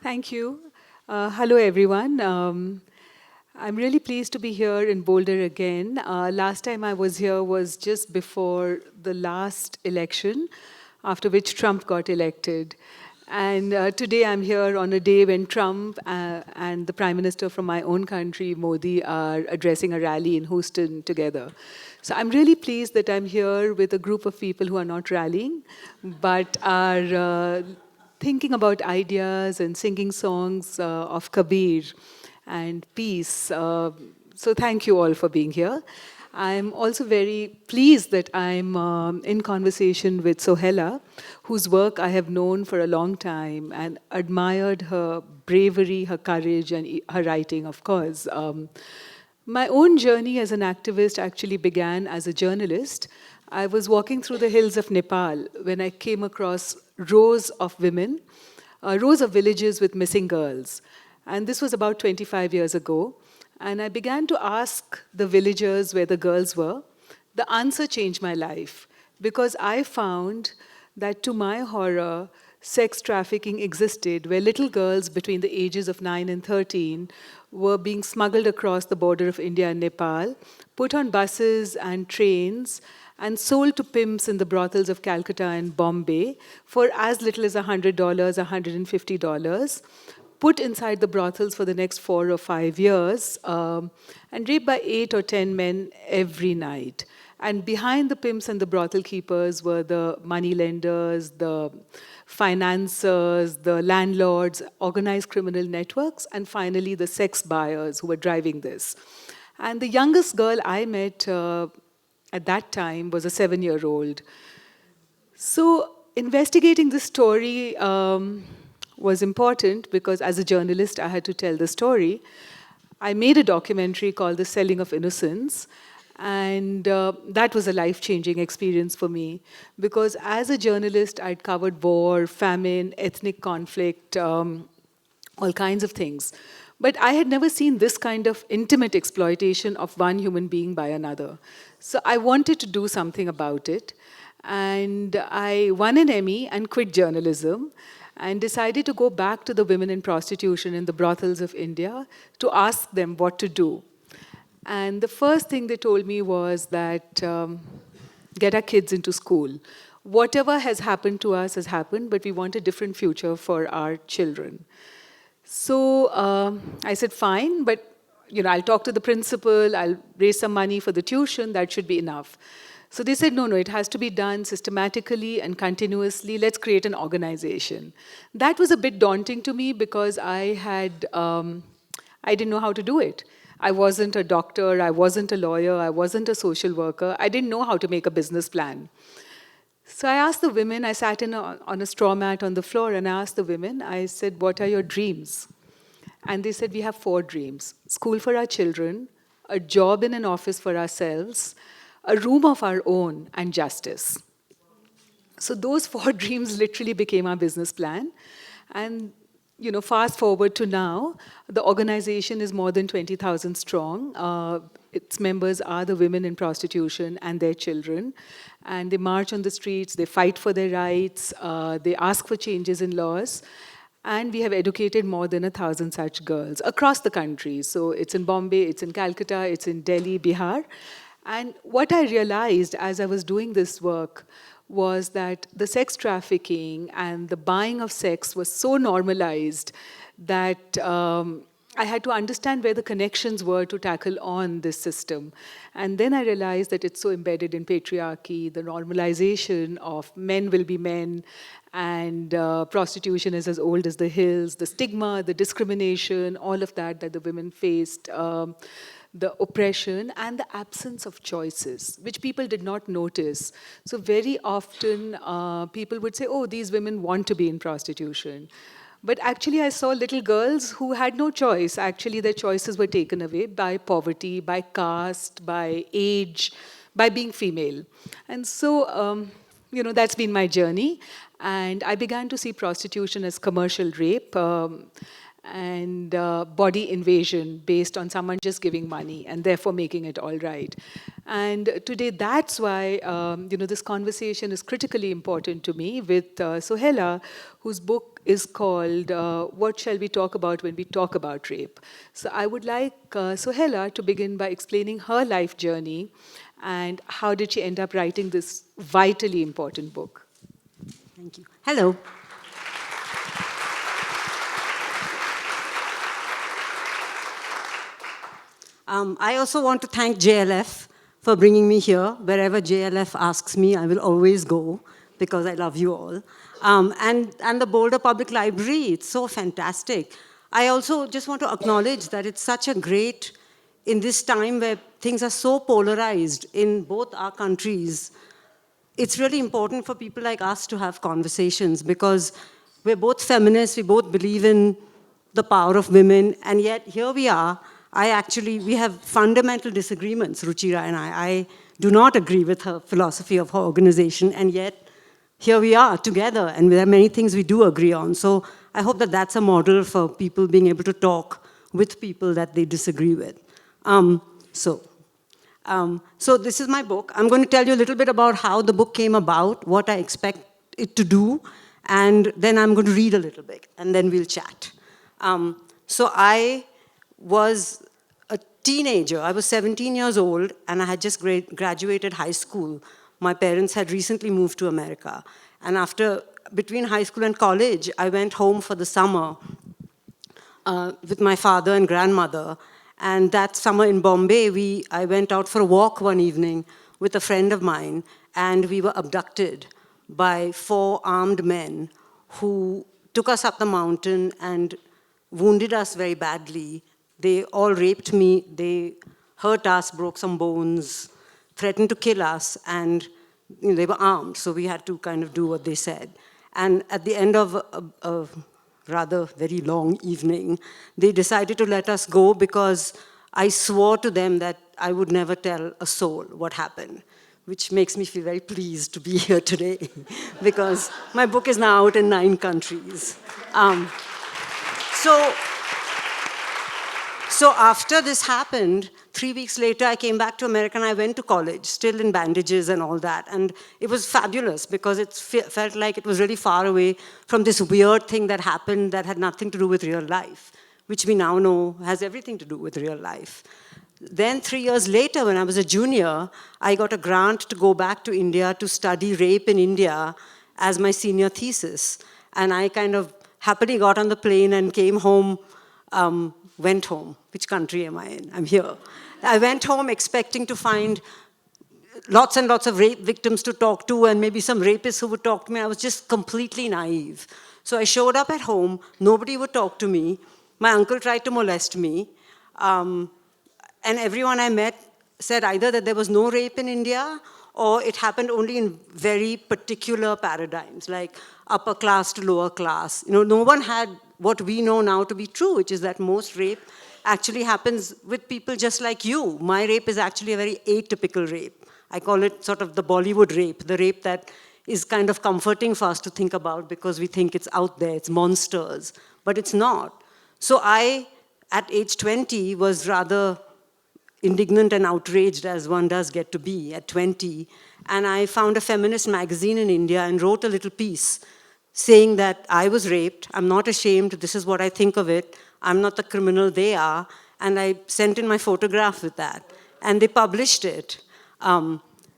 Thank you. Hello, everyone. I'm really pleased to be here in Boulder again. Last time I was here was just before the last election, after which Trump got elected. And today I'm here on a day when Trump and the Prime Minister from my own country, Modi, are addressing a rally in Houston together. So I'm really pleased that I'm here with a group of people who are not rallying, but are thinking about ideas and singing songs of Kabir and peace. So thank you all for being here. I'm also very pleased that I'm in conversation with Sohaila, whose work I have known for a long time and admired her bravery, her courage, and her writing, of course. My own journey as an activist actually began as a journalist. I was walking through the hills of Nepal when I came across rows of women, rows of villages with missing girls. And this was about 25 years ago. And I began to ask the villagers where the girls were. The answer changed my life because I found that, to my horror, sex trafficking existed where little girls between the ages of 9 and 13 were being smuggled across the border of India and Nepal, put on buses and trains, and sold to pimps in the brothels of Calcutta and Bombay for as little as $100, $150, put inside the brothels for the next 4 or 5 years, and raped by 8 or 10 men every night. And behind the pimps and the brothel keepers were the moneylenders, the financiers, the landlords, organized criminal networks, and finally the sex buyers who were driving this. And the youngest girl I met at that time was a 7-year-old. So investigating this story was important because as a journalist, I had to tell the story. I made a documentary called The Selling of Innocence, and that was a life-changing experience for me because as a journalist, I'd covered war, famine, ethnic conflict, all kinds of things. But I had never seen this kind of intimate exploitation of one human being by another. So I wanted to do something about it. And I won an Emmy and quit journalism and decided to go back to the women in prostitution in the brothels of India to ask them what to do. And the first thing they told me was that get our kids into school. Whatever has happened to us has happened, but we want a different future for our children. So I said, fine, but I'll talk to the principal, I'll raise some money for the tuition, that should be enough. So they said, no, it has to be done systematically and continuously. Let's create an organization. That was a bit daunting to me because I didn't know how to do it. I wasn't a doctor, I wasn't a lawyer, I wasn't a social worker. I didn't know how to make a business plan. So I asked the women, I sat on a straw mat on the floor and I asked the women, I said, what are your dreams? And they said, we have 4 dreams. School for our children, a job in an office for ourselves, a room of our own, and justice. So those 4 dreams literally became our business plan. And fast forward to now, the organization is more than 20,000 strong. Its members are the women in prostitution and their children. And they march on the streets, they fight for their rights, they ask for changes in laws. And we have educated more than 1,000 such girls across the country. So it's in Bombay, it's in Calcutta, it's in Delhi, Bihar. And what I realized as I was doing this work was that the sex trafficking and the buying of sex was so normalized that I had to understand where the connections were to tackle on this system. And then I realized that it's so embedded in patriarchy, the normalization of men will be men, and prostitution is as old as the hills, the stigma, the discrimination, all of that the women faced, the oppression and the absence of choices, which people did not notice. So very often people would say, oh, these women want to be in prostitution. But actually I saw little girls who had no choice. Actually their choices were taken away by poverty, by caste, by age, by being female. And so, that's been my journey. And I began to see prostitution as commercial rape. and body invasion based on someone just giving money and therefore making it all right. And today, that's why this conversation is critically important to me with Sohaila, whose book is called "What Shall We Talk About When We Talk About Rape." So I would like Sohaila to begin by explaining her life journey and how did she end up writing this vitally important book. Thank you. Hello. I also want to thank JLF for bringing me here. Wherever JLF asks me, I will always go because I love you all. And the Boulder Public Library, it's so fantastic. I also just want to acknowledge that it's such a great, in this time where things are so polarized in both our countries, it's really important for people like us to have conversations because we're both feminists, we both believe in the power of women, and yet here we are. We have fundamental disagreements, Ruchira and I. I do not agree with her philosophy of her organization, and yet here we are together, and there are many things we do agree on. So I hope that that's a model for people being able to talk with people that they disagree with. So this is my book. I'm going to tell you a little bit about how the book came about, what I expect it to do, and then I'm going to read a little bit, and then we'll chat. So I was a teenager. I was 17 years old, and I had just graduated high school. My parents had recently moved to America. And between high school and college, I went home for the summer with my father and grandmother. And that summer in Bombay, I went out for a walk one evening with a friend of mine, and we were abducted by 4 armed men who took us up the mountain and wounded us very badly. They all raped me, they hurt us, broke some bones, threatened to kill us, and they were armed, so we had to kind of do what they said. And at the end of a rather very long evening, they decided to let us go because I swore to them that I would never tell a soul what happened, which makes me feel very pleased to be here today because my book is now out in 9 countries. So after this happened, 3 weeks later, I came back to America and I went to college, still in bandages and all that. And it was fabulous because it felt like it was really far away from this weird thing that happened that had nothing to do with real life, which we now know has everything to do with real life. Then 3 years later, when I was a junior, I got a grant to go back to India to study rape in India as my senior thesis. And I kind of happily got on the plane and came home, went home. Which country am I in? I'm here. I went home expecting to find lots and lots of rape victims to talk to and maybe some rapists who would talk to me. I was just completely naive. So I showed up at home. Nobody would talk to me. My uncle tried to molest me. And everyone I met said either that there was no rape in India or it happened only in very particular paradigms, like upper class to lower class. No one had what we know now to be true, which is that most rape actually happens with people just like you. My rape is actually a very atypical rape. I call it sort of the Bollywood rape, the rape that is kind of comforting for us to think about because we think it's out there, it's monsters, but it's not. So I, at age 20, was rather indignant and outraged as one does get to be at 20. And I found a feminist magazine in India and wrote a little piece saying that I was raped, I'm not ashamed, this is what I think of it, I'm not the criminal they are, and I sent in my photograph with that. And they published it.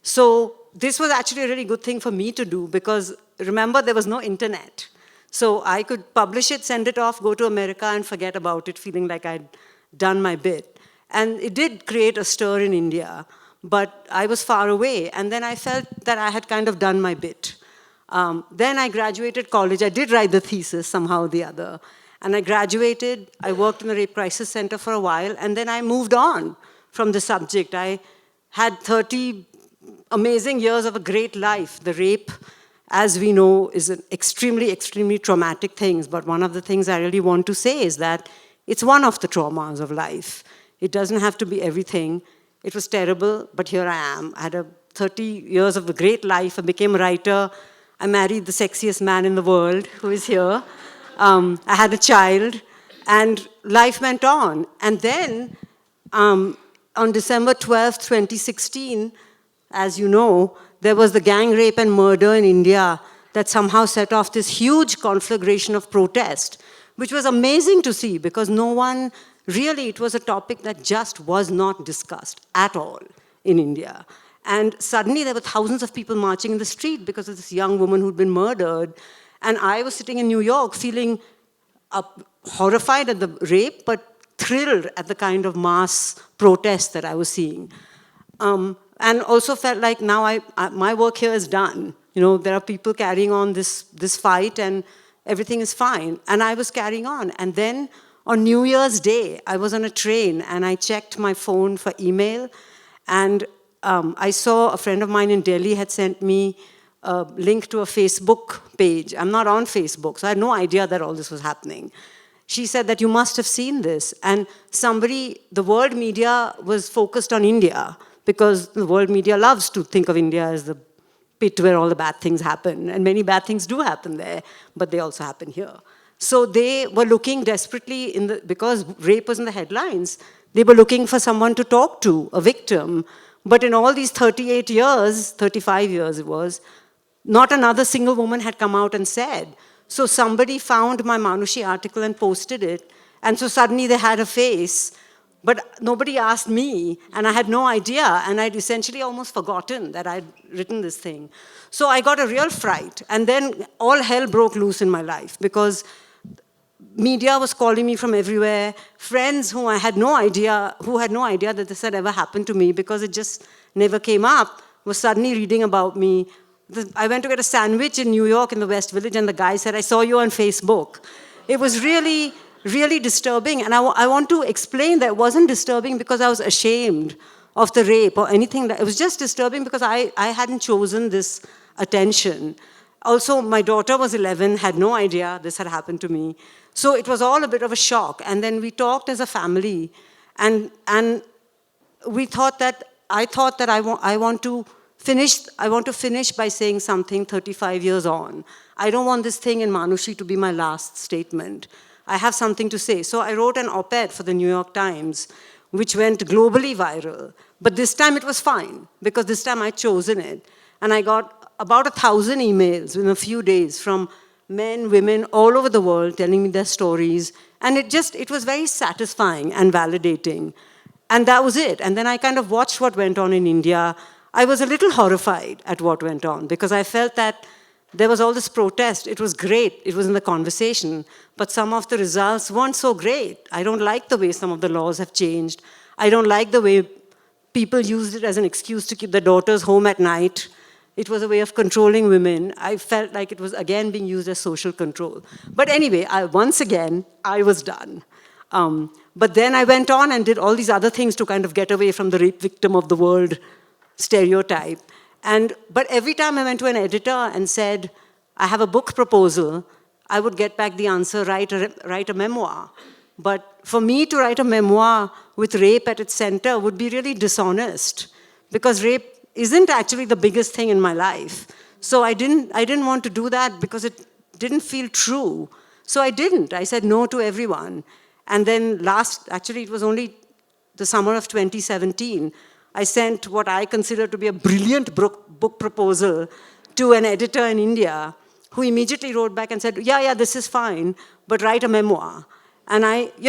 So this was actually a really good thing for me to do because remember, there was no internet. So I could publish it, send it off, go to America and forget about it, feeling like I'd done my bit. And it did create a stir in India, but I was far away. And then I felt that I had kind of done my bit. Then I graduated college. I did write the thesis somehow or the other. And I graduated. I worked in the Rape Crisis Center for a while. And then I moved on from the subject. I had 30 amazing years of a great life. The rape, as we know, is an extremely, extremely traumatic thing. But one of the things I really want to say is that it's one of the traumas of life. It doesn't have to be everything. It was terrible, but here I am. I had 30 years of a great life. I became a writer. I married the sexiest man in the world, who is here. I had a child, And life went on. And then on December 12th, 2016, as you know, there was the gang rape and murder in India that somehow set off this huge conflagration of protest, which was amazing to see because no one, really, it was a topic that just was not discussed at all in India. And suddenly there were thousands of people marching in the street because of this young woman who'd been murdered. And I was sitting in New York feeling horrified at the rape, but thrilled at the kind of mass protest that I was seeing. And also felt like now my work here is done. You know, there are people carrying on this fight and everything is fine. And I was carrying on. And then on New Year's Day, I was on a train and I checked my phone for email. And I saw a friend of mine in Delhi had sent me a link to a Facebook page. I'm not on Facebook, so I had no idea that all this was happening. She said that you must have seen this. And the world media was focused on India because the world media loves to think of India as the pit where all the bad things happen. And many bad things do happen there, but they also happen here. So they were looking desperately, because rape was in the headlines, they were looking for someone to talk to, a victim. But in all these 38 years, 35 years it was, not another single woman had come out and said. So somebody found my Manushi article and posted it. And so suddenly they had a face. But nobody asked me, and I had no idea, and I'd essentially almost forgotten that I'd written this thing. So I got a real fright, and then all hell broke loose in my life, because media was calling me from everywhere, friends who had no idea that this had ever happened to me, because it just never came up, were suddenly reading about me. I went to get a sandwich in New York in the West Village, and the guy said, "I saw you on Facebook." It was really, really disturbing. And I want to explain that it wasn't disturbing because I was ashamed of the rape or anything. It was just disturbing because I hadn't chosen this attention. Also, my daughter was 11, had no idea this had happened to me. So it was all a bit of a shock. And then we talked as a family. And I thought that I want to finish by saying something 35 years on. I don't want this thing in Manushi to be my last statement. I have something to say. So I wrote an op-ed for the New York Times, which went globally viral. But this time it was fine, because this time I'd chosen it. And I got about 1,000 emails in a few days from men, women all over the world telling me their stories. And it was very satisfying and validating. And that was it. And then I kind of watched what went on in India. I was a little horrified at what went on, because I felt that there was all this protest. It was great. It was in the conversation. But some of the results weren't so great. I don't like the way some of the laws have changed. I don't like the way people used it as an excuse to keep their daughters home at night. It was a way of controlling women. I felt like it was, again, being used as social control. But anyway, once again, I was done. But then I went on and did all these other things to kind of get away from the rape victim of the world stereotype. But every time I went to an editor and said, I have a book proposal, I would get back the answer, write a memoir. But for me to write a memoir with rape at its center would be really dishonest, because rape isn't actually the biggest thing in my life. So I didn't want to do that because it didn't feel true. So I didn't. I said no to everyone. And then it was only the summer of 2017, I sent what I consider to be a brilliant book proposal to an editor in India, who immediately wrote back and said, yeah, this is fine, but write a memoir. And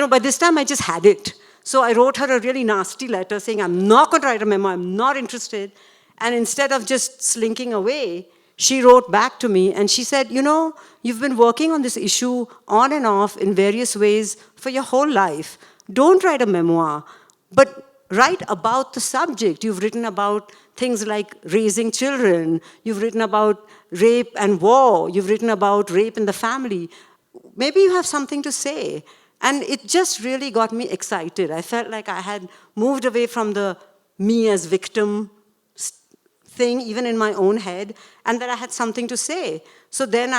by this time I just had it. So I wrote her a really nasty letter saying, I'm not going to write a memoir, I'm not interested. And instead of just slinking away, she wrote back to me and she said, you've been working on this issue on and off in various ways for your whole life. Don't write a memoir, but write about the subject. You've written about things like raising children. You've written about rape and war. You've written about rape in the family. Maybe you have something to say. And it just really got me excited. I felt like I had moved away from the me as victim thing, even in my own head, and that I had something to say. So then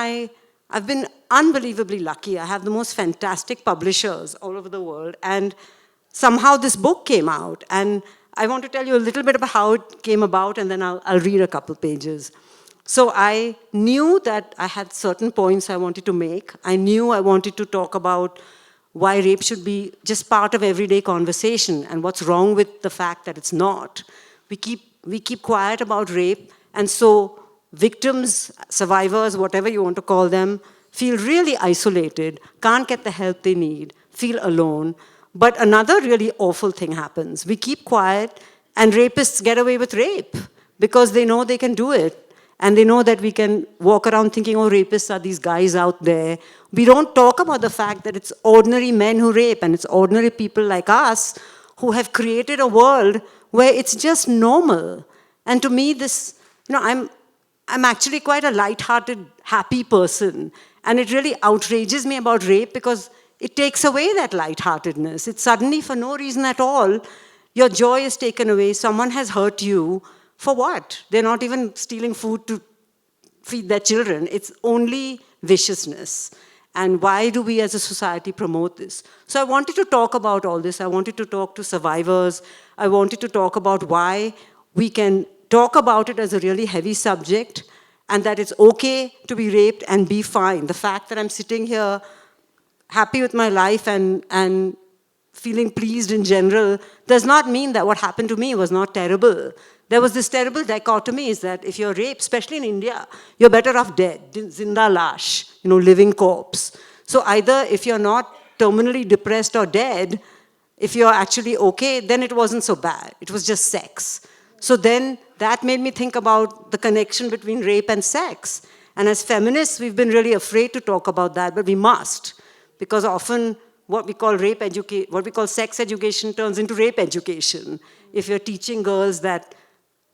I've been unbelievably lucky. I have the most fantastic publishers all over the world. And somehow this book came out, and I want to tell you a little bit about how it came about, and then I'll read a couple pages. So I knew that I had certain points I wanted to make. I knew I wanted to talk about why rape should be just part of everyday conversation and what's wrong with the fact that it's not. We keep quiet about rape, and so victims, survivors, whatever you want to call them, feel really isolated, can't get the help they need, feel alone. But another really awful thing happens. We keep quiet, and rapists get away with rape because they know they can do it. And they know that we can walk around thinking, oh, rapists are these guys out there. We don't talk about the fact that it's ordinary men who rape, and it's ordinary people like us who have created a world where it's just normal. And to me, this, I'm actually quite a light-hearted, happy person. And it really outrages me about rape because it takes away that lightheartedness. It's suddenly, for no reason at all, your joy is taken away. Someone has hurt you. For what? They're not even stealing food to feed their children. It's only viciousness. And why do we as a society promote this? So I wanted to talk about all this. I wanted to talk to survivors. I wanted to talk about why we can talk about it as a really heavy subject and that it's okay to be raped and be fine. The fact that I'm sitting here happy with my life and feeling pleased in general does not mean that what happened to me was not terrible. There was this terrible dichotomy is that if you're raped, especially in India, you're better off dead, zinda lash, living corpse. So either if you're not terminally depressed or dead, if you're actually okay, then it wasn't so bad. It was just sex. So then that made me think about the connection between rape and sex. And as feminists, we've been really afraid to talk about that, but we must. Because often what we call sex education turns into rape education. If you're teaching girls that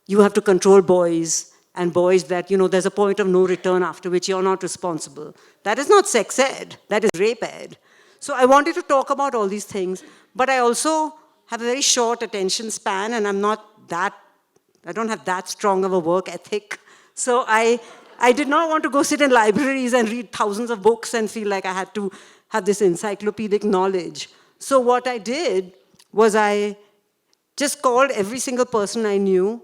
you have to control boys, and boys that, there's a point of no return after which you're not responsible. That is not sex ed, that is rape ed. So I wanted to talk about all these things, but I also have a very short attention span, and I don't have that strong of a work ethic. So I did not want to go sit in libraries and read thousands of books and feel like I had to have this encyclopedic knowledge. So what I did was I just called every single person I knew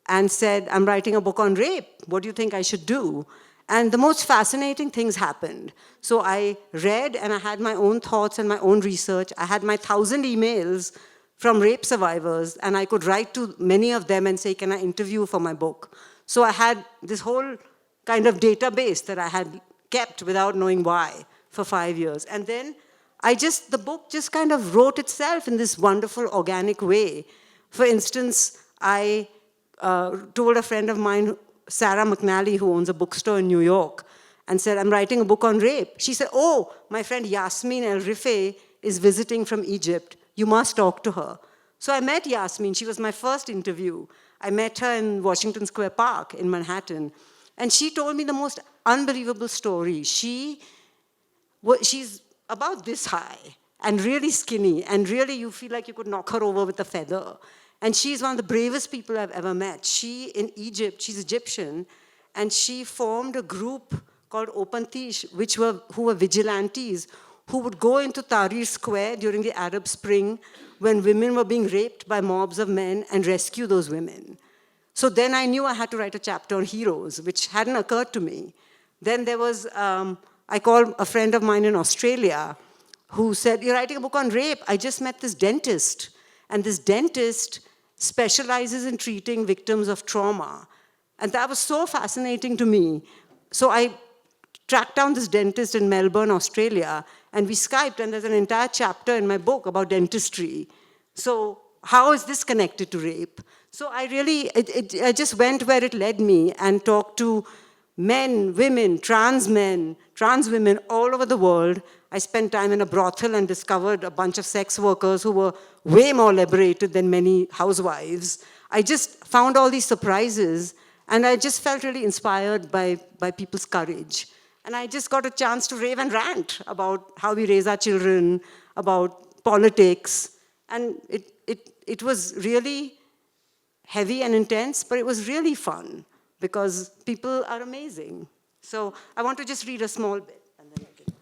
and said, I'm writing a book on rape. What do you think I should do? And the most fascinating things happened. So I read, and I had my own thoughts and my own research. I had my 1,000 emails from rape survivors, and I could write to many of them and say, can I interview for my book? So I had this whole kind of database that I had kept without knowing why for 5 years. And then the book just kind of wrote itself in this wonderful organic way. For instance, I told a friend of mine, Sarah McNally, who owns a bookstore in New York, and said, I'm writing a book on rape. She said, oh, my friend Yasmin El Rifai is visiting from Egypt. You must talk to her. So I met Yasmin. She was my first interview. I met her in Washington Square Park in Manhattan. And she told me the most unbelievable story. She's about this high and really skinny, and really you feel like you could knock her over with a feather. And she's one of the bravest people I've ever met. She, in Egypt, she's Egyptian, and she formed a group called Open Tish, who were vigilantes, who would go into Tahrir Square during the Arab Spring when women were being raped by mobs of men and rescue those women. So then I knew I had to write a chapter on heroes, which hadn't occurred to me. Then there was, I called a friend of mine in Australia who said, you're writing a book on rape. I just met this dentist. And this dentist specializes in treating victims of trauma. And that was so fascinating to me. So I tracked down this dentist in Melbourne, Australia, and we Skyped, and there's an entire chapter in my book about dentistry. So how is this connected to rape? So I just went where it led me and talked to men, women, trans women all over the world. I spent time in a brothel and discovered a bunch of sex workers who were way more liberated than many housewives. I just found all these surprises, and I just felt really inspired by people's courage. And I just got a chance to rave and rant about how we raise our children, about politics. And it was really heavy and intense, but it was really fun because people are amazing. So I want to just read a small bit. And then I can.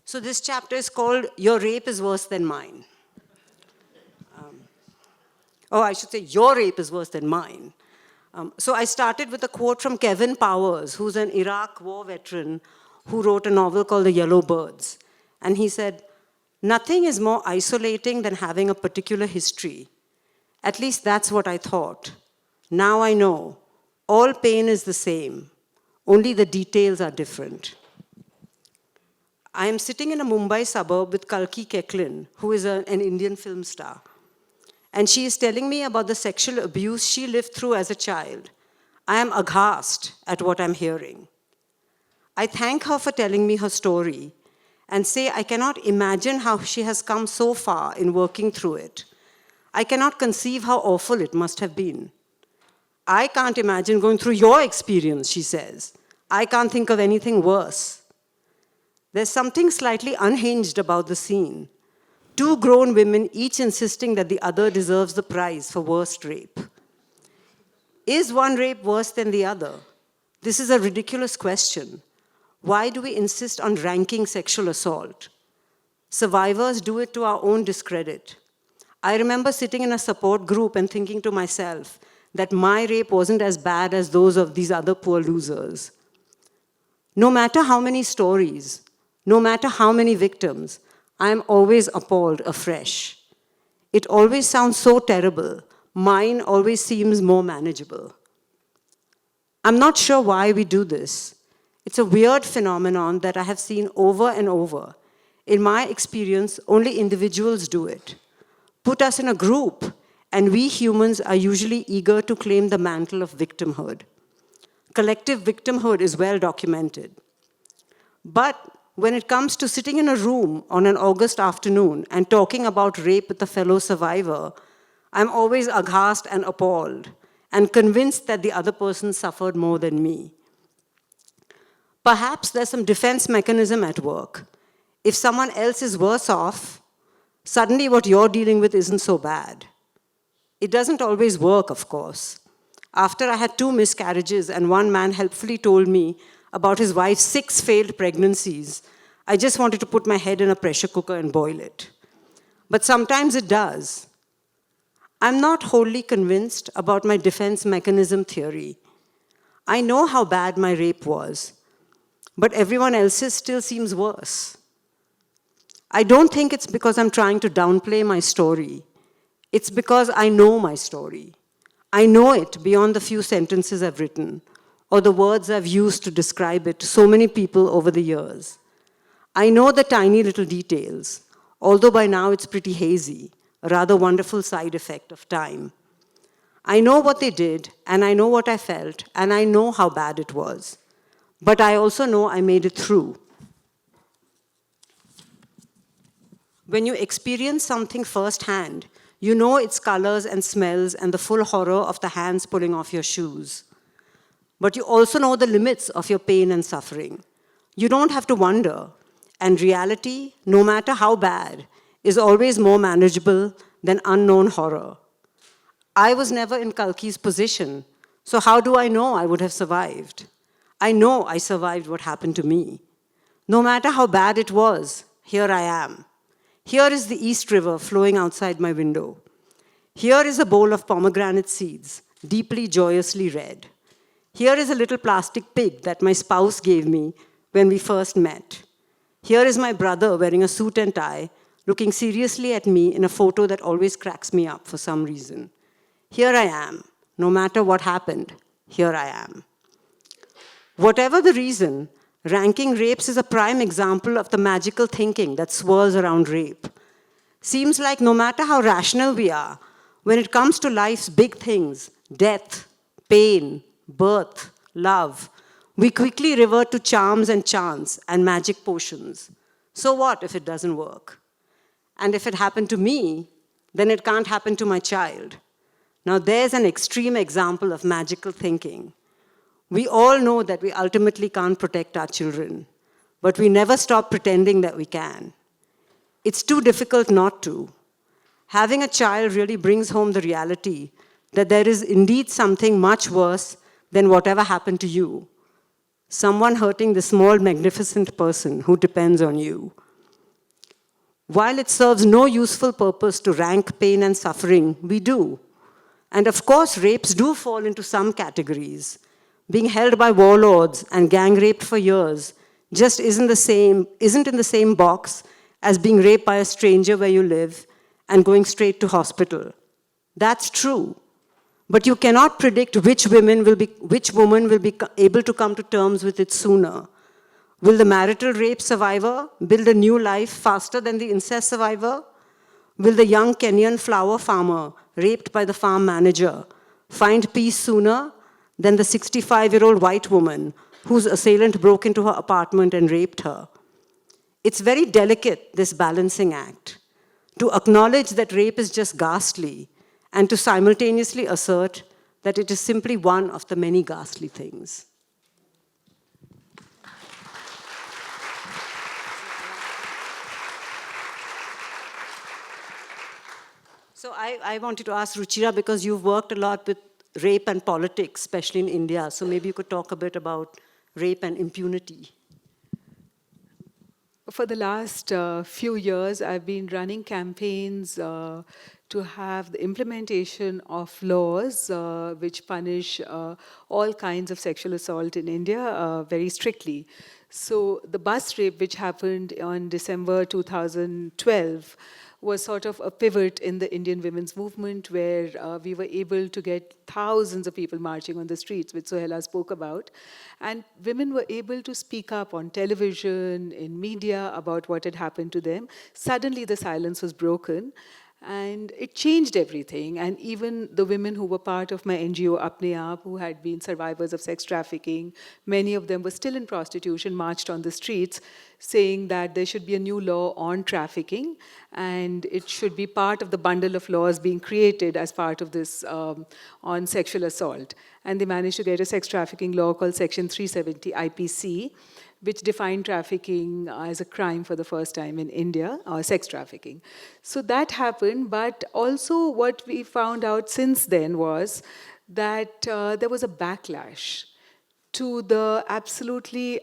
So this chapter is called Your Rape is Worse Than Mine. I should say Your Rape is Worse Than Mine. So I started with a quote from Kevin Powers, who's an Iraq war veteran, who wrote a novel called The Yellow Birds. And he said, "Nothing is more isolating than having a particular history. At least that's what I thought. Now I know. All pain is the same. Only the details are different." I am sitting in a Mumbai suburb with Kalki Keklin, who is an Indian film star. And she is telling me about the sexual abuse she lived through as a child. I am aghast at what I'm hearing. I thank her for telling me her story and say I cannot imagine how she has come so far in working through it. I cannot conceive how awful it must have been. I can't imagine going through your experience, she says. I can't think of anything worse. There's something slightly unhinged about the scene. Two grown women, each insisting that the other deserves the prize for worst rape. Is one rape worse than the other? This is a ridiculous question. Why do we insist on ranking sexual assault? Survivors do it to our own discredit. I remember sitting in a support group and thinking to myself that my rape wasn't as bad as those of these other poor losers. No matter how many stories, no matter how many victims, I am always appalled afresh. It always sounds so terrible. Mine always seems more manageable. I'm not sure why we do this. It's a weird phenomenon that I have seen over and over. In my experience, only individuals do it. Put us in a group, and we humans are usually eager to claim the mantle of victimhood. Collective victimhood is well documented. But when it comes to sitting in a room on an August afternoon and talking about rape with a fellow survivor, I'm always aghast and appalled and convinced that the other person suffered more than me. Perhaps there's some defense mechanism at work. If someone else is worse off, suddenly what you're dealing with isn't so bad. It doesn't always work, of course. After I had 2 miscarriages and one man helpfully told me about his wife's 6 failed pregnancies, I just wanted to put my head in a pressure cooker and boil it. But sometimes it does. I'm not wholly convinced about my defense mechanism theory. I know how bad my rape was, but everyone else's still seems worse. I don't think it's because I'm trying to downplay my story. It's because I know my story. I know it beyond the few sentences I've written, or the words I've used to describe it to so many people over the years. I know the tiny little details, although by now it's pretty hazy, a rather wonderful side effect of time. I know what they did, and I know what I felt, and I know how bad it was. But I also know I made it through. When you experience something firsthand, you know its colors and smells and the full horror of the hands pulling off your shoes. But you also know the limits of your pain and suffering. You don't have to wonder. And reality, no matter how bad, is always more manageable than unknown horror. I was never in Kalki's position, so how do I know I would have survived? I know I survived what happened to me. No matter how bad it was, here I am. Here is the East River flowing outside my window. Here is a bowl of pomegranate seeds, deeply joyously red. Here is a little plastic pig that my spouse gave me when we first met. Here is my brother wearing a suit and tie, looking seriously at me in a photo that always cracks me up for some reason. Here I am. No matter what happened, here I am. Whatever the reason, ranking rapes is a prime example of the magical thinking that swirls around rape. Seems like no matter how rational we are, when it comes to life's big things, death, pain, birth, love, we quickly revert to charms and chants and magic potions. So what if it doesn't work? And if it happened to me, then it can't happen to my child. Now there's an extreme example of magical thinking. We all know that we ultimately can't protect our children, but we never stop pretending that we can. It's too difficult not to. Having a child really brings home the reality that there is indeed something much worse than whatever happened to you. Someone hurting the small, magnificent person who depends on you. While it serves no useful purpose to rank pain and suffering, we do. And of course, rapes do fall into some categories. Being held by warlords and gang raped for years just isn't in the same box as being raped by a stranger where you live and going straight to hospital. That's true. But you cannot predict which woman will be able to come to terms with it sooner. Will the marital rape survivor build a new life faster than the incest survivor? Will the young Kenyan flower farmer raped by the farm manager find peace sooner than the 65-year-old white woman whose assailant broke into her apartment and raped her? It's very delicate, this balancing act, to acknowledge that rape is just ghastly and to simultaneously assert that it is simply one of the many ghastly things. So I wanted to ask Ruchira, because you've worked a lot with rape and politics, especially in India, so maybe you could talk a bit about rape and impunity. For the last few years, I've been running campaigns to have the implementation of laws which punish all kinds of sexual assault in India very strictly. So the bus rape, which happened on December 2012, was sort of a pivot in the Indian women's movement, where we were able to get thousands of people marching on the streets, which Sohaila spoke about. And women were able to speak up on television, in media, about what had happened to them. Suddenly the silence was broken. And it changed everything. And even the women who were part of my NGO, Apne Aap, who had been survivors of sex trafficking, many of them were still in prostitution, marched on the streets saying that there should be a new law on trafficking, and it should be part of the bundle of laws being created as part of this on sexual assault. And they managed to get a sex trafficking law called Section 370 IPC, which defined trafficking as a crime for the first time in India, sex trafficking. So that happened, but also what we found out since then was that there was a backlash to the absolutely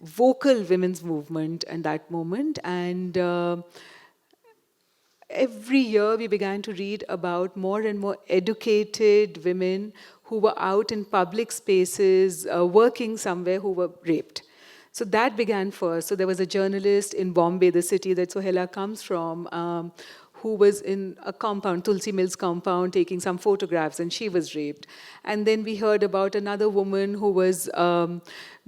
vocal women's movement in that moment. And every year we began to read about more and more educated women who were out in public spaces, working somewhere, who were raped. So that began first. So there was a journalist in Bombay, the city that Sohaila comes from, who was in a compound, Tulsi Mills compound, taking some photographs, and she was raped. And then we heard about another woman who was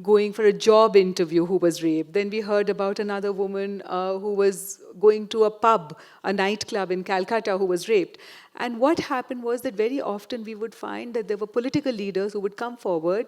going for a job interview who was raped. Then we heard about another woman who was going to a pub, a nightclub in Calcutta, who was raped. And what happened was that very often we would find that there were political leaders who would come forward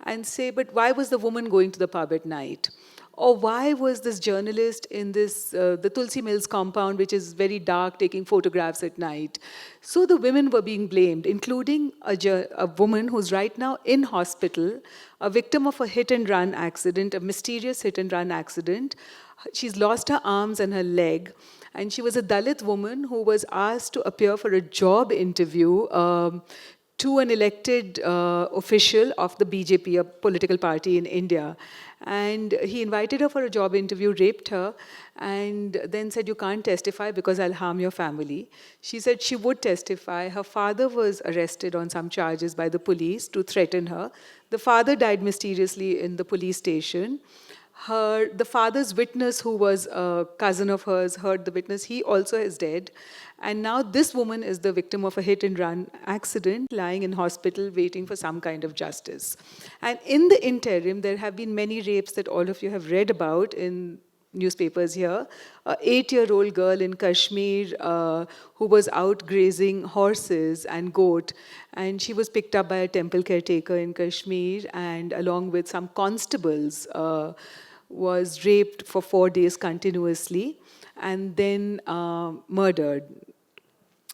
and say, but why was the woman going to the pub at night? Or why was this journalist in this, the Tulsi Mills compound, which is very dark, taking photographs at night? So the women were being blamed, including a woman who's right now in hospital, a victim of a hit-and-run accident, a mysterious hit-and-run accident. She's lost her arms and her leg. And she was a Dalit woman who was asked to appear for a job interview to an elected official of the BJP, a political party in India. And he invited her for a job interview, raped her, and then said, you can't testify because I'll harm your family. She said she would testify. Her father was arrested on some charges by the police to threaten her. The father died mysteriously in the police station. The father's witness, who was a cousin of hers, heard the witness. He also is dead. And now this woman is the victim of a hit-and-run accident, lying in hospital, waiting for some kind of justice. And in the interim, there have been many rapes that all of you have read about in newspapers here. An 8-year-old girl in Kashmir who was out grazing horses and goat, and she was picked up by a temple caretaker in Kashmir, and along with some constables, was raped for 4 days continuously, and then murdered.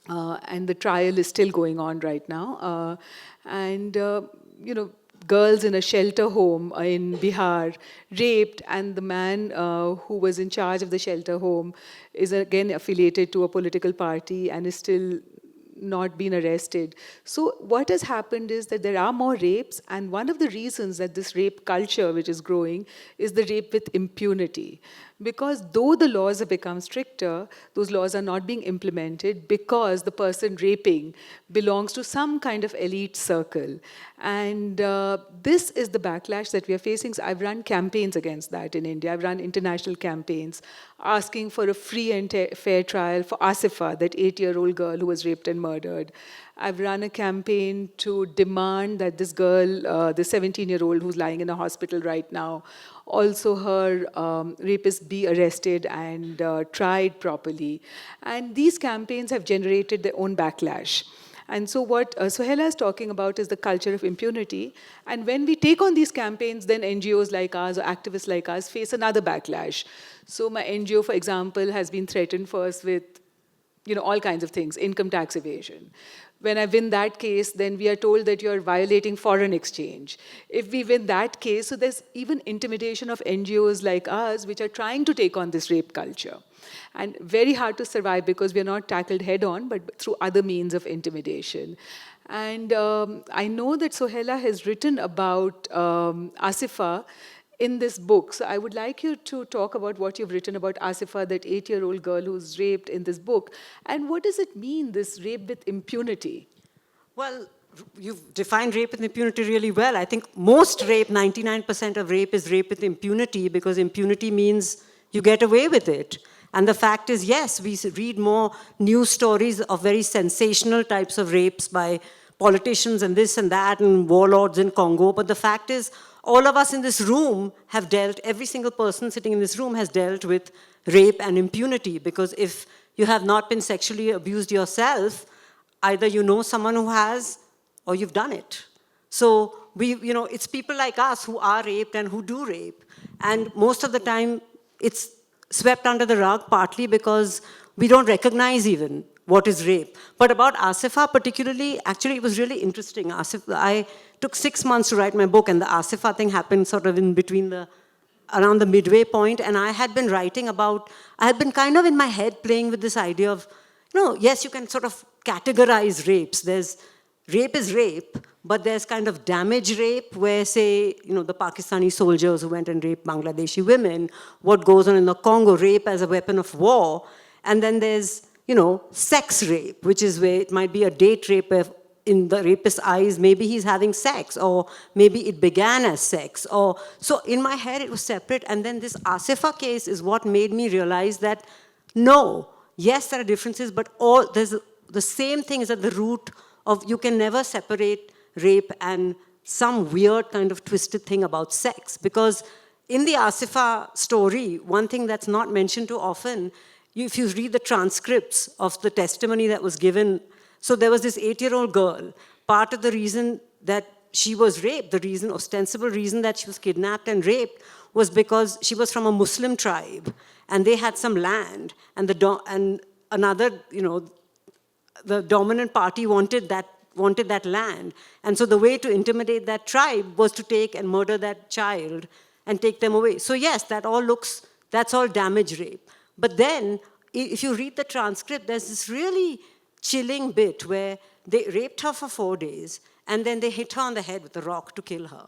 And the trial is still going on right now. Girls in a shelter home in Bihar raped, and the man who was in charge of the shelter home is again affiliated to a political party and is still not been arrested. So what has happened is that there are more rapes, and one of the reasons that this rape culture which is growing is the rape with impunity. Because though the laws have become stricter, those laws are not being implemented because the person raping belongs to some kind of elite circle. And this is the backlash that we are facing. So I've run campaigns against that in India. I've run international campaigns asking for a free and fair trial for Asifa, that 8-year-old girl who was raped and murdered. I've run a campaign to demand that this girl, the 17-year-old who's lying in a hospital right now, also her rapist be arrested and tried properly. And these campaigns have generated their own backlash. And so what Sohaila is talking about is the culture of impunity. And when we take on these campaigns, then NGOs like us or activists like us face another backlash. So my NGO, for example, has been threatened first with all kinds of things, income tax evasion. When I win that case, then we are told that you're violating foreign exchange. If we win that case, so there's even intimidation of NGOs like us, which are trying to take on this rape culture. And very hard to survive because we're not tackled head on, but through other means of intimidation. And I know that Sohaila has written about Asifa in this book. So I would like you to talk about what you've written about Asifa, that 8-year-old girl who's raped in this book. And what does it mean, this rape with impunity? Well, you've defined rape with impunity really well. I think most rape, 99% of rape is rape with impunity because impunity means you get away with it. And the fact is, yes, we read more news stories of very sensational types of rapes by politicians and this and that and warlords in Congo. But the fact is, all of us in this room have dealt, every single person sitting in this room has dealt with rape and impunity, because if you have not been sexually abused yourself, either you know someone who has or you've done it. So it's people like us who are raped and who do rape. And most of the time, it's swept under the rug, partly because we don't recognize even what is rape. But about Asifa particularly, actually it was really interesting. I took 6 months to write my book, and the Asifa thing happened sort of in between around the midway point, and I had been writing about, I had been kind of in my head playing with this idea of, yes, you can sort of categorize rapes. Rape is rape, but there's kind of damage rape where, say, the Pakistani soldiers who went and raped Bangladeshi women, what goes on in the Congo, rape as a weapon of war, and then there's sex rape, which is where it might be a date rape where in the rapist's eyes, maybe he's having sex, or maybe it began as sex. So in my head, it was separate. And then this Asifa case is what made me realize that, no, yes, there are differences, but the same thing is at the root of, you can never separate rape and some weird kind of twisted thing about sex. Because in the Asifa story, one thing that's not mentioned too often, if you read the transcripts of the testimony that was given, so there was this 8-year-old girl. Part of the reason that she was raped, the ostensible reason that she was kidnapped and raped, was because she was from a Muslim tribe, and they had some land, and the dominant party wanted that land. And so the way to intimidate that tribe was to take and murder that child and take them away. So yes, that's all damage rape. But then, if you read the transcript, there's this really chilling bit where they raped her for 4 days, and then they hit her on the head with a rock to kill her.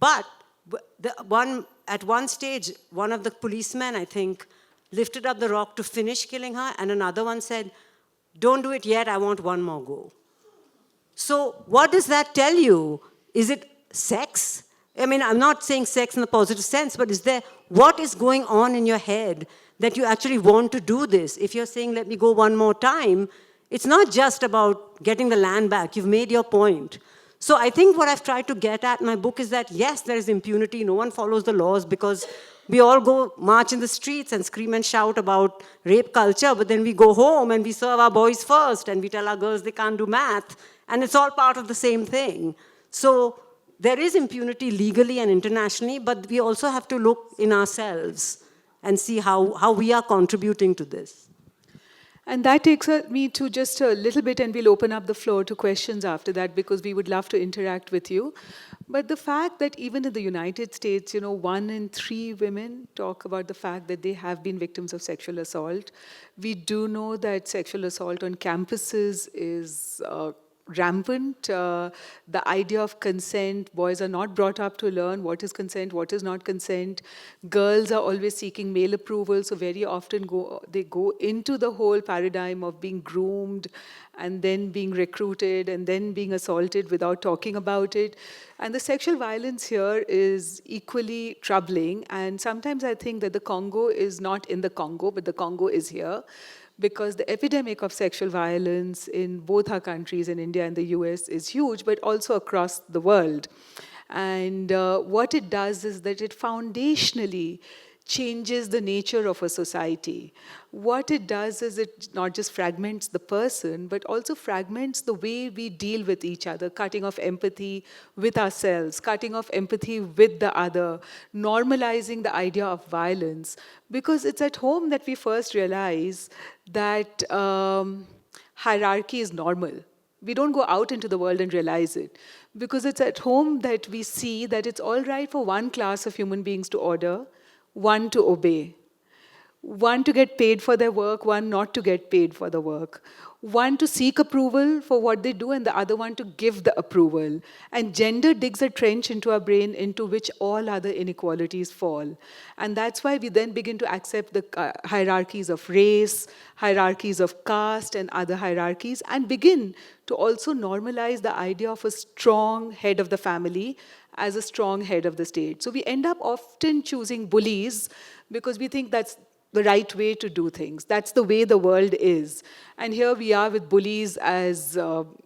But at one stage, one of the policemen, I think, lifted up the rock to finish killing her, and another one said, "Don't do it yet, I want one more go." So what does that tell you? Is it sex? I mean, I'm not saying sex in the positive sense, but what is going on in your head that you actually want to do this? If you're saying, let me go one more time, it's not just about getting the land back. You've made your point. So I think what I've tried to get at in my book is that, yes, there is impunity. No one follows the laws because we all go march in the streets and scream and shout about rape culture, but then we go home and we serve our boys first and we tell our girls they can't do math, and it's all part of the same thing. So there is impunity legally and internationally, but we also have to look in ourselves and see how we are contributing to this. And that takes me to just a little bit, and we'll open up the floor to questions after that, because we would love to interact with you. But the fact that even in the United States, 1 in 3 women talk about the fact that they have been victims of sexual assault. We do know that sexual assault on campuses is rampant. The idea of consent, boys are not brought up to learn what is consent, what is not consent. Girls are always seeking male approval, so very often they go into the whole paradigm of being groomed and then being recruited and then being assaulted without talking about it. And the sexual violence here is equally troubling. And sometimes I think that the Congo is not in the Congo, but the Congo is here, because the epidemic of sexual violence in both our countries, in India and the US, is huge, but also across the world. And what it does is that it foundationally changes the nature of a society. What it does is it not just fragments the person, but also fragments the way we deal with each other, cutting off empathy with ourselves, cutting off empathy with the other, normalizing the idea of violence. Because it's at home that we first realize that hierarchy is normal. We don't go out into the world and realize it, because it's at home that we see that it's all right for one class of human beings to order, one to obey, one to get paid for their work, one not to get paid for the work, one to seek approval for what they do, and the other one to give the approval. And gender digs a trench into our brain into which all other inequalities fall. And that's why we then begin to accept the hierarchies of race, hierarchies of caste, and other hierarchies, and begin to also normalize the idea of a strong head of the family as a strong head of the state. So we end up often choosing bullies because we think that's the right way to do things. That's the way the world is. And here we are with bullies as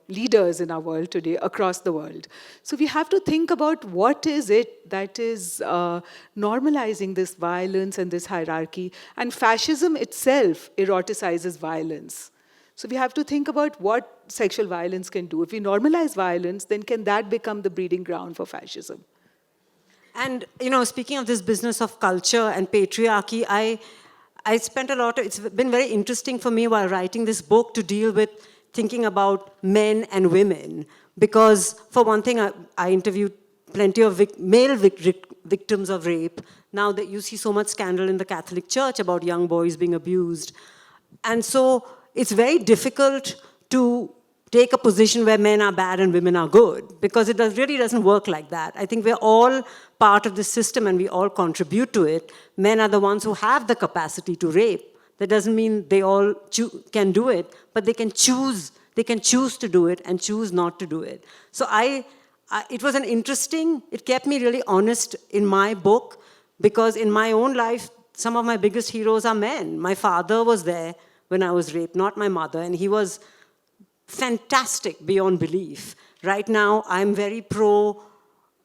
leaders in our world today, across the world. So we have to think about what is it that is normalizing this violence and this hierarchy. And fascism itself eroticizes violence. So we have to think about what sexual violence can do. If we normalize violence, then can that become the breeding ground for fascism? And, speaking of this business of culture and patriarchy, I spent it's been very interesting for me while writing this book to deal with thinking about men and women. Because, for one thing, I interviewed plenty of male victims of rape. Now that you see so much scandal in the Catholic Church about young boys being abused. And so it's very difficult to take a position where men are bad and women are good, because it really doesn't work like that. I think we're all part of the system and we all contribute to it. Men are the ones who have the capacity to rape. That doesn't mean they all can do it, but they can choose to do it and choose not to do it. So it was it kept me really honest in my book, because in my own life, some of my biggest heroes are men. My father was there when I was raped, not my mother, and he was fantastic beyond belief. Right now, I'm very pro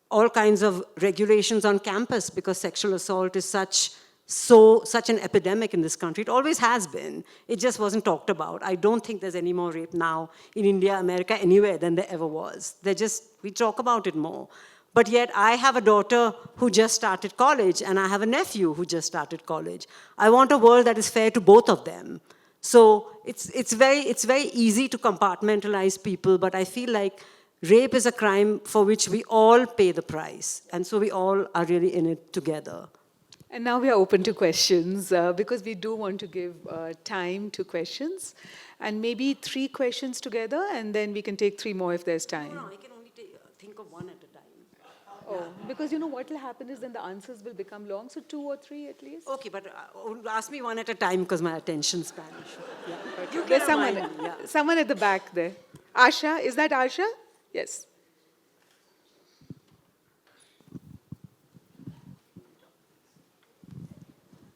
all kinds of regulations on campus, because sexual assault is such an epidemic in this country. It always has been. It just wasn't talked about. I don't think there's any more rape now in India, America, anywhere than there ever was. We talk about it more. But yet I have a daughter who just started college, and I have a nephew who just started college. I want a world that is fair to both of them. So it's very easy to compartmentalize people, but I feel like rape is a crime for which we all pay the price. And so we all are really in it together. And now we are open to questions, because we do want to give time to questions. And maybe 3 questions together, and then we can take 3 more if there's time. No, I can only think of one at a time. Oh, because what will happen is then the answers will become long, so 2 or 3 at least. Okay, but ask me one at a time, because my attention span is short. Yeah. Okay. There's someone at the back there. Asha, is that Asha? Yes.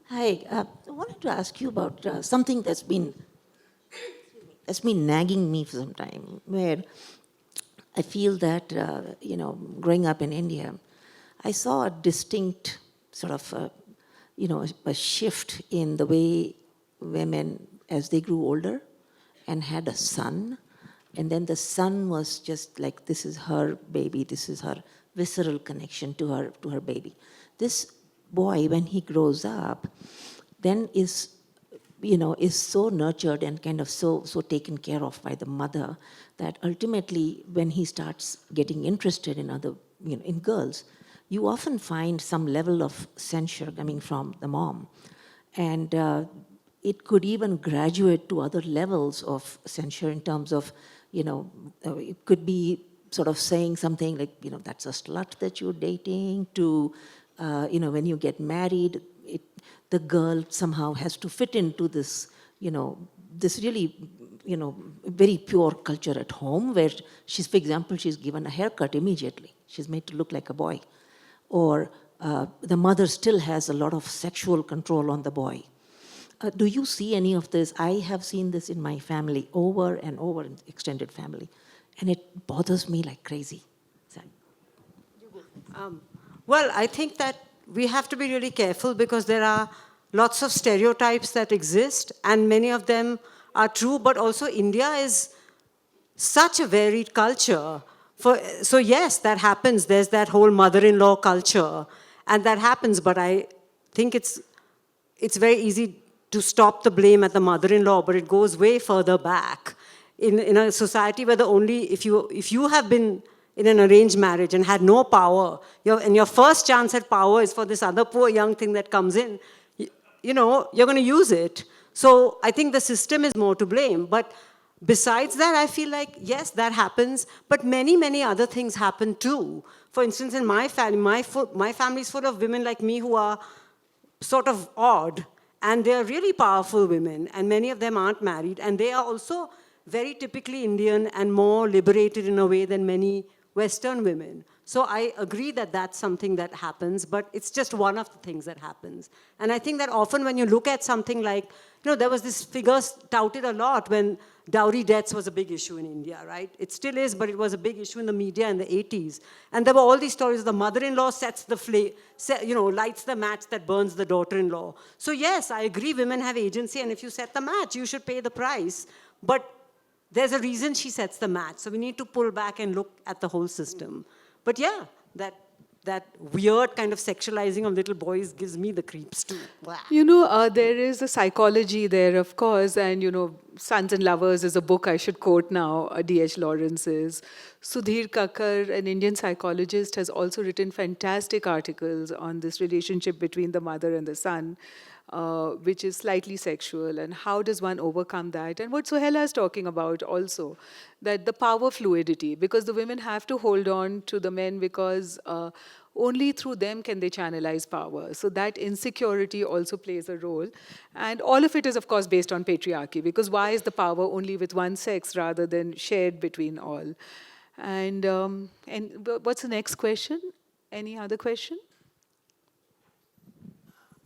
Hi, I wanted to ask you about something that's been nagging me for some time, where I feel that, growing up in India, I saw a distinct sort of, a shift in the way women, as they grew older and had a son, and then the son was just like, this is her baby, this is her visceral connection to her baby. This boy, when he grows up, then is so nurtured and kind of so taken care of by the mother, that ultimately when he starts getting interested in in girls, you often find some level of censure coming from the mom. And it could even graduate to other levels of censure in terms of, it could be sort of saying something like, that's a slut that you're dating, to, when you get married, the girl somehow has to fit into this, this really, very pure culture at home where for example, she's given a haircut immediately. She's made to look like a boy. Or the mother still has a lot of sexual control on the boy. Do you see any of this? I have seen this in my family over and over, in extended family, and it bothers me like crazy. Well, I think that we have to be really careful because there are lots of stereotypes that exist, and many of them are true, but also India is such a varied culture. So yes, that happens. There's that whole mother-in-law culture, and that happens, but I think it's very easy to stop the blame at the mother-in-law, but it goes way further back. In a society where if you have been in an arranged marriage and had no power, and your first chance at power is for this other poor young thing that comes in, you're going to use it. So I think the system is more to blame. But besides that, I feel like, yes, that happens, but many, many other things happen too. For instance, in my family, my family is full of women like me who are sort of odd, and they're really powerful women, and many of them aren't married, and they are also very typically Indian and more liberated in a way than many Western women. So I agree that that's something that happens, but it's just one of the things that happens. And I think that often when you look at something like, there was this figure touted a lot when dowry deaths was a big issue in India, right? It still is, but it was a big issue in the media in the 80s. And there were all these stories. The mother-in-law sets the flame, lights the match that burns the daughter-in-law. So yes, I agree, women have agency, and if you set the match, you should pay the price. But there's a reason she sets the match. So we need to pull back and look at the whole system. But yeah, that weird kind of sexualizing of little boys gives me the creeps too. There is a psychology there, of course, and, Sons and Lovers is a book I should quote now, D.H. Lawrence's. Sudhir Kakkar, an Indian psychologist, has also written fantastic articles on this relationship between the mother and the son, which is slightly sexual, and how does one overcome that? And what Sohaila is talking about also, that the power fluidity, because the women have to hold on to the men because only through them can they channelize power. So that insecurity also plays a role. And all of it is, of course, based on patriarchy, because why is the power only with one sex rather than shared between all? And what's the next question? Any other question?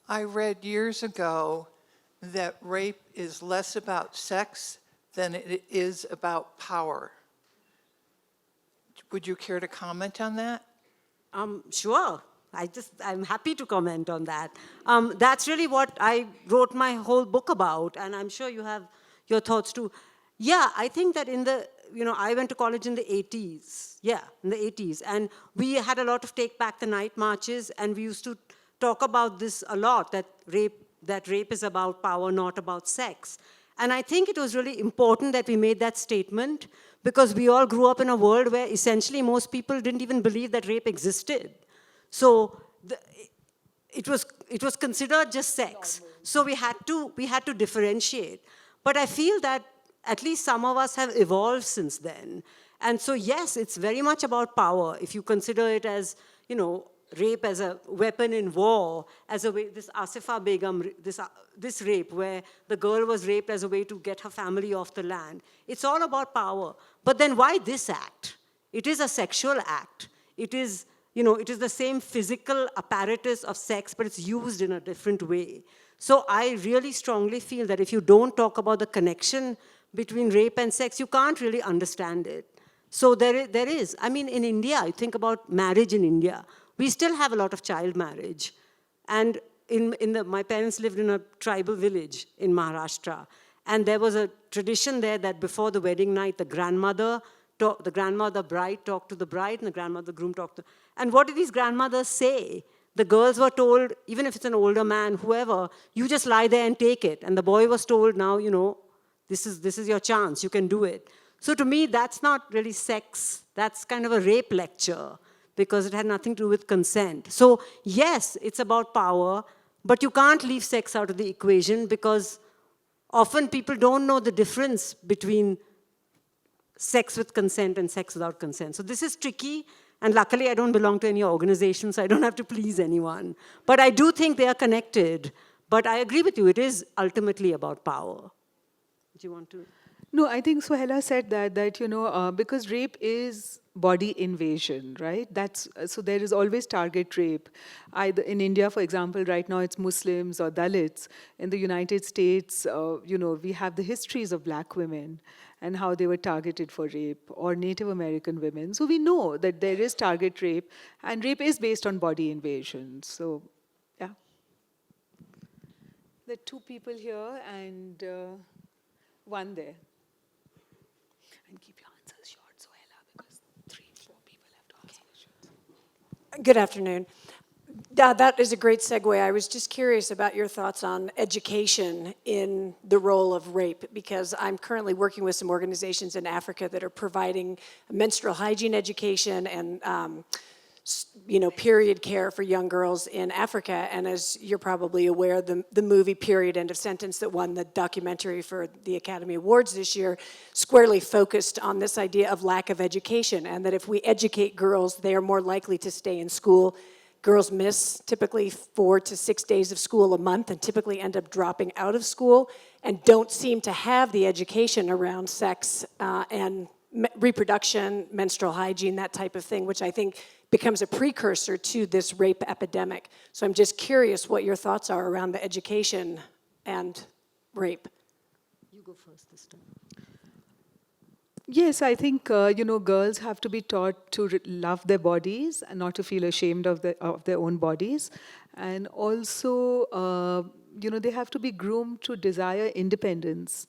I read years ago that rape is less about sex than it is about power. Would you care to comment on that? Sure. I'm happy to comment on that. That's really what I wrote my whole book about, and I'm sure you have your thoughts too. Yeah, I think that I went to college in the 80s. Yeah, in the 80s. And we had a lot of Take Back the Night marches, and we used to talk about this a lot, that rape is about power, not about sex. And I think it was really important that we made that statement, because we all grew up in a world where essentially most people didn't even believe that rape existed. So it was considered just sex. So we had to differentiate. But I feel that at least some of us have evolved since then. And so yes, it's very much about power. If you consider it as, rape as a weapon in war, as a way, this Asifa Begum, this rape where the girl was raped as a way to get her family off the land. It's all about power. But then why this act? It is a sexual act. It is, it is the same physical apparatus of sex, but it's used in a different way. So I really strongly feel that if you don't talk about the connection between rape and sex, you can't really understand it. So there is. I mean, in India, I think about marriage in India. We still have a lot of child marriage. And my parents lived in a tribal village in Maharashtra. And there was a tradition there that before the wedding night, the grandmother bride talked to the bride, and the grandmother groom talked to. And what did these grandmothers say? The girls were told, even if it's an older man, whoever, you just lie there and take it. And the boy was told, now, this is your chance, you can do it. So to me, that's not really sex. That's kind of a rape lecture, because it had nothing to do with consent. So yes, it's about power, but you can't leave sex out of the equation, because often people don't know the difference between sex with consent and sex without consent. So this is tricky, and luckily I don't belong to any organization, so I don't have to please anyone. But I do think they are connected. But I agree with you, it is ultimately about power. Do you want to? No, I think Sohaila said that because rape is body invasion, right? That's so there is always target rape. Either in India, for example, right now it's Muslims or Dalits. In the United States, we have the histories of black women and how they were targeted for rape, or Native American women. So we know that there is target rape, and rape is based on body invasion. So, yeah. There are two people here and one there. And keep your answers short, Sohaila, because 3-4 people have to ask questions. Good afternoon. That is a great segue. I was just curious about your thoughts on education in the role of rape, because I'm currently working with some organizations in Africa that are providing menstrual hygiene education and period care for young girls in Africa. And as you're probably aware, the movie Period End of Sentence that won the documentary for the Academy Awards this year squarely focused on this idea of lack of education, and that if we educate girls, they are more likely to stay in school. Girls miss typically 4 to 6 days of school a month and typically end up dropping out of school and don't seem to have the education around sex and reproduction, menstrual hygiene, that type of thing, which I think becomes a precursor to this rape epidemic. So I'm just curious what your thoughts are around the education and rape. You go first this time. Yes, I think girls have to be taught to love their bodies and not to feel ashamed of their own bodies, and also they have to be groomed to desire independence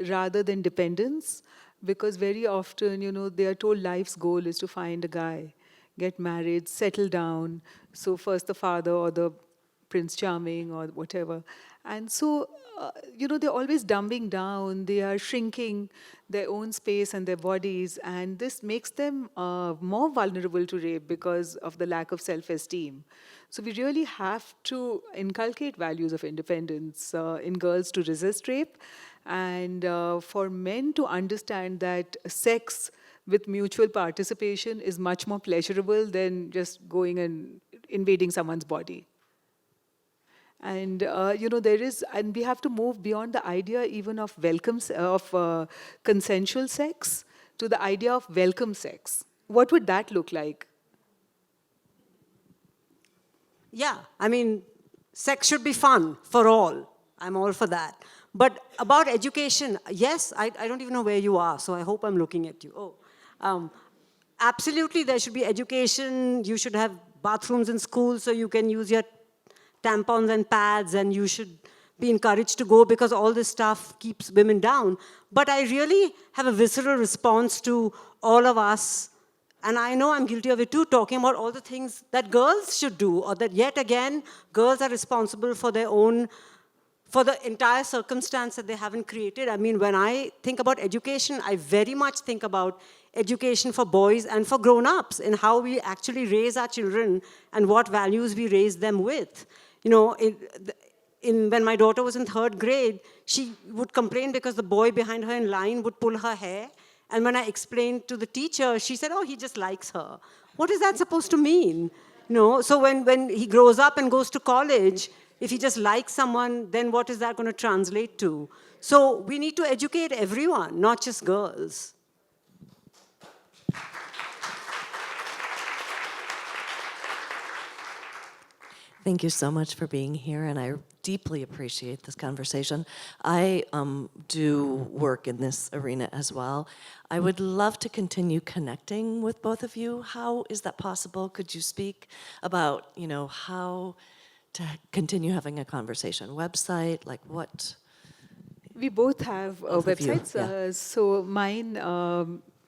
rather than dependence, because very often they are told life's goal is to find a guy, get married, settle down. So first the father or the Prince Charming or whatever, and so. They're always dumbing down, they are shrinking their own space and their bodies, and this makes them more vulnerable to rape because of the lack of self-esteem. So we really have to inculcate values of independence in girls to resist rape, and for men to understand that sex with mutual participation is much more pleasurable than just going and invading someone's body. And and we have to move beyond the idea even of consensual sex to the idea of welcome sex. What would that look like? Yeah, I mean, sex should be fun for all. I'm all for that. But about education, yes, I don't even know where you are, so I hope I'm looking at you. Absolutely, there should be education. You should have bathrooms in school so you can use your tampons and pads, and you should be encouraged to go, because all this stuff keeps women down. But I really have a visceral response to all of us, and I know I'm guilty of it too, talking about all the things that girls should do, or that yet again, girls are responsible for their own, for the entire circumstance that they haven't created. I mean, when I think about education, I very much think about education for boys and for grown-ups, in how we actually raise our children and what values we raise them with. When my daughter was in 3rd grade, she would complain because the boy behind her in line would pull her hair. And when I explained to the teacher, she said, oh, he just likes her. What is that supposed to mean? So when he grows up and goes to college, if he just likes someone, then what is that going to translate to? So we need to educate everyone, not just girls. Thank you so much for being here, and I deeply appreciate this conversation. I do work in this arena as well. I would love to continue connecting with both of you. How is that possible? Could you speak about, how to continue having a conversation? Website, like what? We both have Both of you, websites. yeah. So mine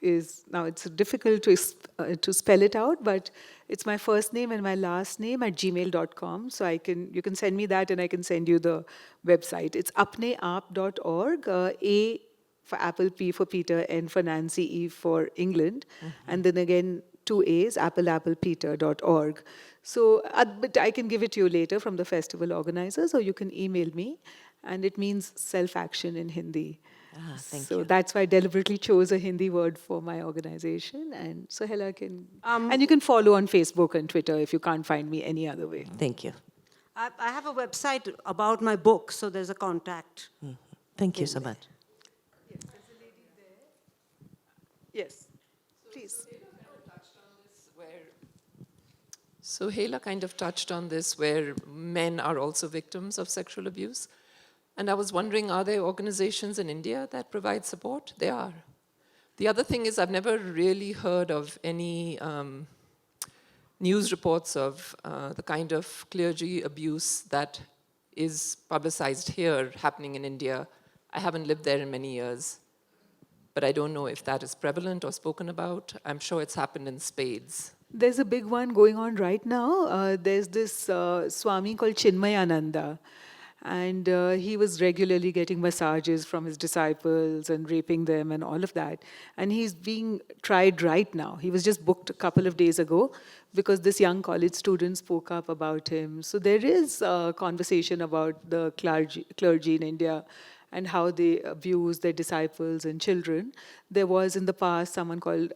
is, now it's difficult to spell it out, but it's my first name and my last name @gmail.com. So you can send me that, and I can send you the website. It's apneaap.org, A for Apple, P for Peter, N for Nancy, E for England, and then again 2 A's, applepeter.org. So, but I can give it to you later from the festival organizers, or you can email me, and it means self-action in Hindi. Thank So you. that's why I deliberately chose a Hindi word for my organization. And Sohaila can, Um, and you can follow on Facebook and Twitter if you can't find me any other way. Thank you. I have a website about my book, so there's a contact. Thank you so much. Yes, please. Sohaila kind of touched on this, where men are also victims of sexual abuse. And I was wondering, are there organizations in India that provide support? They are. The other thing is, I've never really heard of any news reports of the kind of clergy abuse that is publicized here happening in India. I haven't lived there in many years, but I don't know if that is prevalent or spoken about. I'm sure it's happened in spades. There's a big one going on right now. There's this Swami called Chinmayananda, and he was regularly getting massages from his disciples and raping them and all of that. And he's being tried right now. He was just booked a couple of days ago because this young college student spoke up about him. So there is a conversation about the clergy in India and how they abuse their disciples and children. There was in the past someone called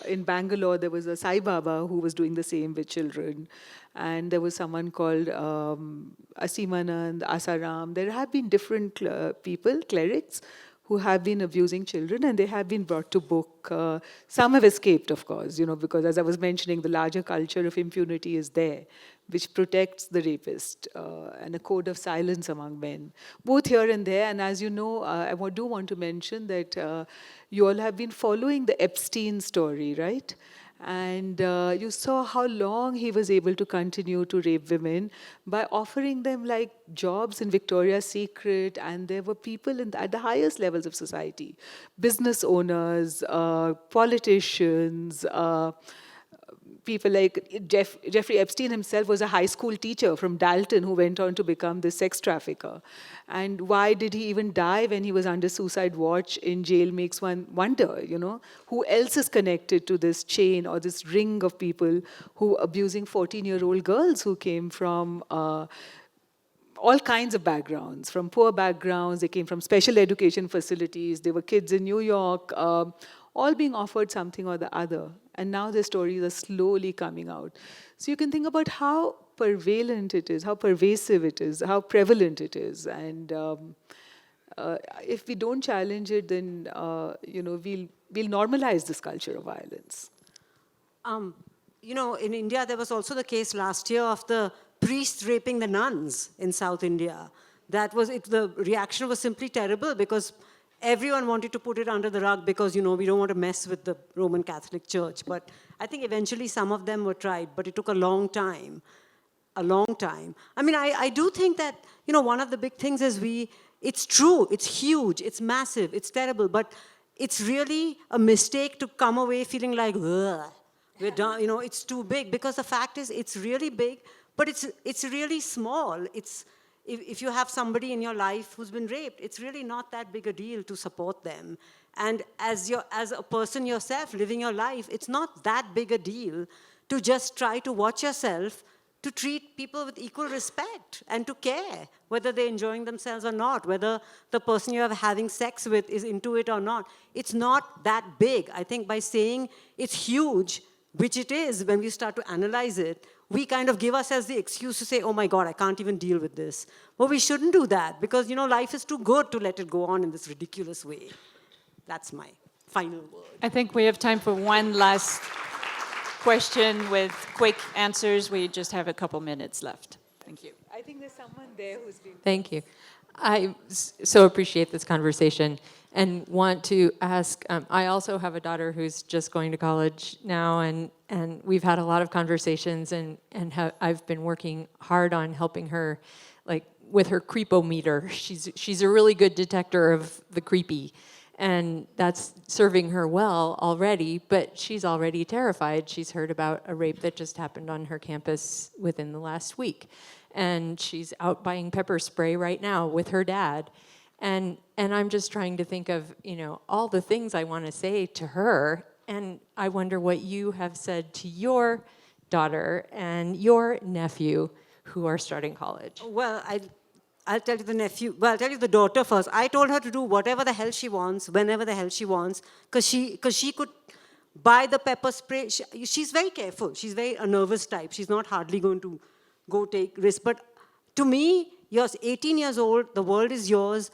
in Bangalore, there was a Sai Baba who was doing the same with children. And there was someone called Asimanand, Asaram. There have been different clerics, who have been abusing children, and they have been brought to book. Some have escaped, of course, because as I was mentioning, the larger culture of impunity is there, which protects the rapist, and a code of silence among men, both here and there. And as you know, I do want to mention that you all have been following the Epstein story, right? And you saw how long he was able to continue to rape women by offering them like jobs in Victoria's Secret. And there were people at the highest levels of society, business owners, politicians, people like Jeffrey Epstein himself was a high school teacher from Dalton who went on to become the sex trafficker. And why did he even die when he was under suicide watch in jail makes one wonder, Who else is connected to this chain or this ring of people who abusing 14-year-old girls who came from all kinds of backgrounds, from poor backgrounds, they came from special education facilities, they were kids in New York, all being offered something or the other. And now their stories are slowly coming out. So you can think about how prevalent it is, how pervasive it is, how prevalent it is. And if we don't challenge it, then we'll normalize this culture of violence. In India, there was also the case last year of the priests raping the nuns in South India. That was it. The reaction was simply terrible because everyone wanted to put it under the rug because, we don't want to mess with the Roman Catholic Church. But I think eventually some of them were tried, but it took a long time. A long time. I mean, I do think that, one of the big things is it's true, it's huge, it's massive, it's terrible, but it's really a mistake to come away feeling like, ugh, we're done, it's too big. Because the fact is, it's really big, but it's really small. If you have somebody in your life who's been raped, it's really not that big a deal to support them. And as a person yourself living your life, it's not that big a deal to just try to watch yourself, to treat people with equal respect and to care whether they're enjoying themselves or not, whether the person you're having sex with is into it or not. It's not that big. I think by saying it's huge, which it is when we start to analyze it, we kind of give ourselves the excuse to say, oh my God, I can't even deal with this. But we shouldn't do that because, life is too good to let it go on in this ridiculous way. That's my final word. I think we have time for one last question with quick answers. We just have a couple minutes left. Thank you. I think there's someone there who's been... Thank you. I so appreciate this conversation and want to ask, I also have a daughter who's just going to college now, and we've had a lot of conversations, and I've been working hard on helping her, like, with her creepometer. She's a really good detector of the creepy, and that's serving her well already, but she's already terrified. She's heard about a rape that just happened on her campus within the last week, and she's out buying pepper spray right now with her dad. And I'm just trying to think of, all the things I want to say to her, and I wonder what you have said to your daughter and your nephew who are starting college. Well, I'll tell you the nephew, well, I'll tell you the daughter first. I told her to do whatever the hell she wants, whenever the hell she wants, because she could buy the pepper spray. She's very careful. She's very a nervous type. She's not hardly going to go take risks. But to me, you're 18 years old, the world is yours.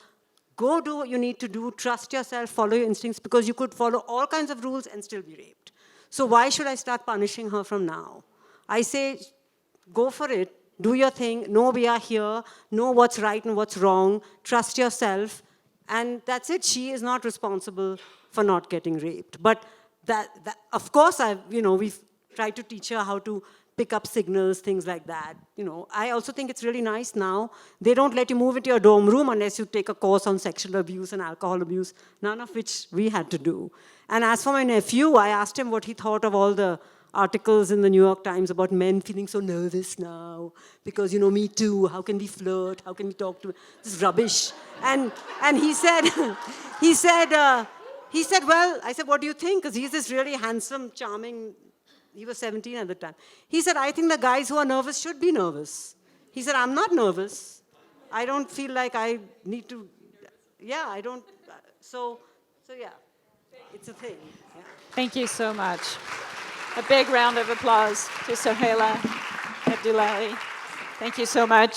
Go do what you need to do, trust yourself, follow your instincts, because you could follow all kinds of rules and still be raped. So why should I start punishing her from now? I say, go for it, do your thing, know we are here, know what's right and what's wrong, trust yourself, and that's it. She is not responsible for not getting raped. But that of course, we've tried to teach her how to pick up signals, things like that. I also think it's really nice now. They don't let you move into your dorm room unless you take a course on sexual abuse and alcohol abuse, none of which we had to do. And as for my nephew, I asked him what he thought of all the articles in the New York Times about men feeling so nervous now because, Me Too, how can we flirt, how can we talk to, this is rubbish. And he said, well, I said, what do you think? Because he's this really handsome, charming, he was 17 at the time. He said, I think the guys who are nervous should be nervous. He said, I'm not nervous. I don't feel like I need to, I don't, so yeah, it's a thing. Yeah. Thank you so much. A big round of applause to Sohaila Abdulali. Thank you so much.